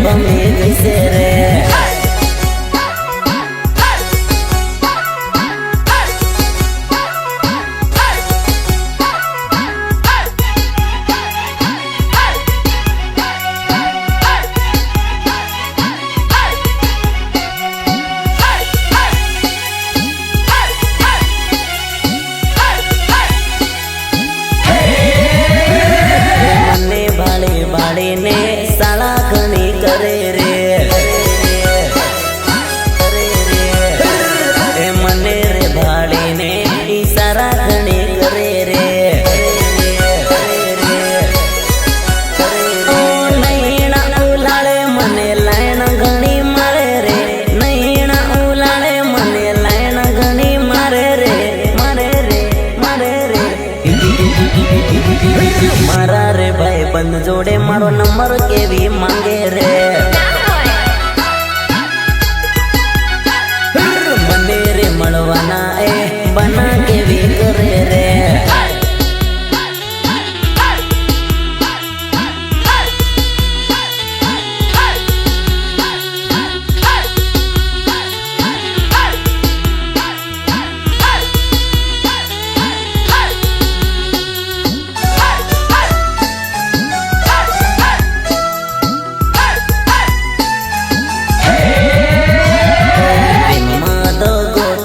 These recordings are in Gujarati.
ભમી જશે રે ને સાળા ઘણી કરે રે એ મને રે ભાડીને ઈશારા ઘણી કરે રે નૈણા ઉલાળે મને લાઈન ઘણી મારે રે નૈણા ઉલાળે મને લાઈન ઘણી મારે રે મારે રે મારે રે મારા રે ભાઈ બંધ જોડે મારો નંબર કેવી માંગે રે મને રે મળવાના એ બના કેવી કરે રે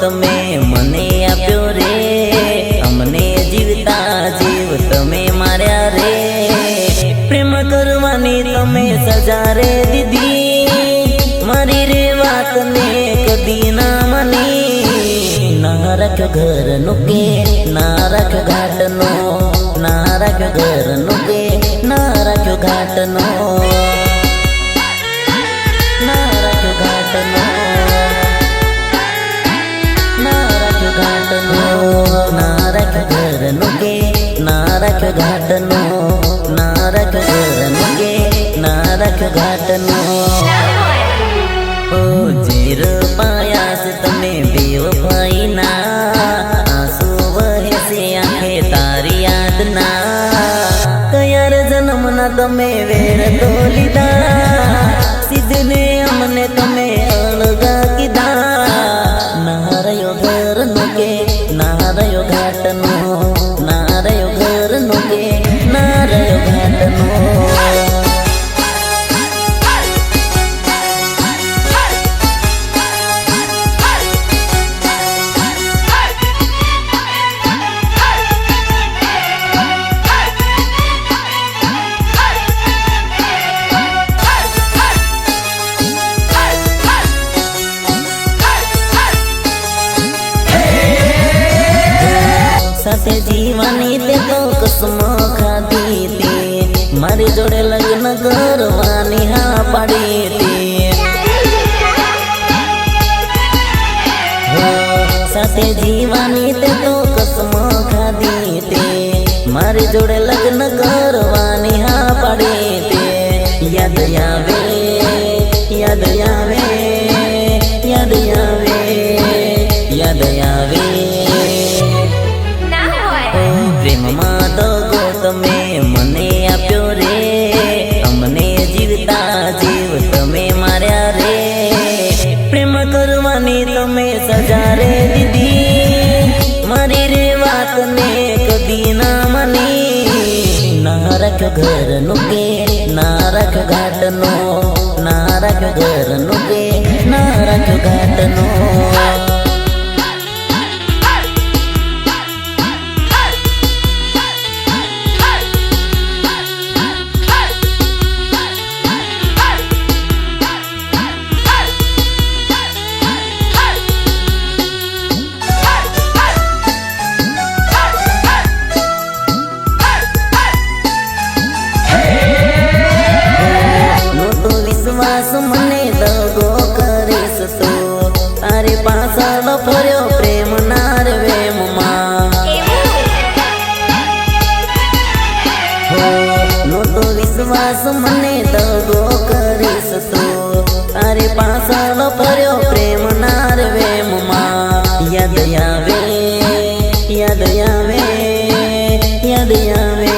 તમે મને આપ્યો રે અમને જીવતા જીવ તમે માર્યા રે પ્રેમ કરવાની તમે સજા રે દીધી મારી રે વાતને કદી ના માની ના રાખ ઘર નું કે ના રાખ ઘાટ નો ના રાખ ઘર નું કે ના રાખ ઘાટ નો ના રાખ ઘાટ નો ના રાખ ઘર નું કે ના રાખ ઘાટ નો ના રાખ ઘર નું કે ના રાખ ઘાટ નો ઓ જીર પાયાસ તમે બેવફાઈ ના આંસુ વહે છે આંખે તારી યાદ ના કયાર જન્મ ના તમે વેર તો લીધા સીધને અમને તમે અળગા કીધા ના રહ્યો ઘર નું કે ના રહ્યો ઘાટ નો ના રહ્યો ઘર નું કે ના રહ્યો ઘાટ નો સાથે જીવાની તે તો કસમ ખાધી તે મારી જોડે લગ્ન કરવાની હા પાડી તે સાથે જીવાની તે તો કસમ ખાધી તે મારી જોડે લગ્ન કરવાની હા પાડી તે યાદ આવે યાદ આવે યાદ આવે યાદ આવે પ્રેમમાં દગો તમે મને આપ્યો રે અમને જીવતા જીવ તમે માર્યા રે પ્રેમ કરવાની તમે સજા રે દીધી મારી રે વાતને કદી ના માની ના રાખ ઘર નું કે ના રાખ ઘાટ નો ના રાખ ઘર નું કે ના રાખ ઘાટ નો વિશ્વાસ મને દગો કરીશ તો તારી પાછળ ફર્યો પ્રેમ નાર વેમમાં નહોતો વિશ્વાસ મને દગો કરીશ તો તારી પાછળ ફર્યો પ્રેમ નાર વેમમાં યાદ આવે યાદ આવે યાદ આવે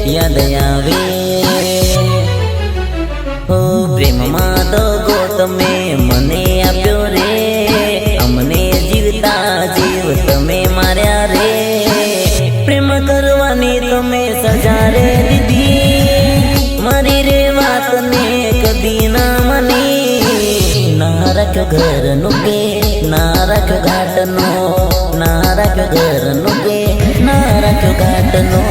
યાદ આવે તમે મને આપ્યો રે, અમને જીવતા જીવ તમે માર્યા રે, પ્રેમ કરવાની તમે સજા રે દીધી, મારી રે વાતને કદી ના માની. ના રાખ્યો ઘરનું કે ના રાખ્યો ઘાટનો, ના રાખ્યો ઘરનું કે ના રાખ્યો ઘાટનો.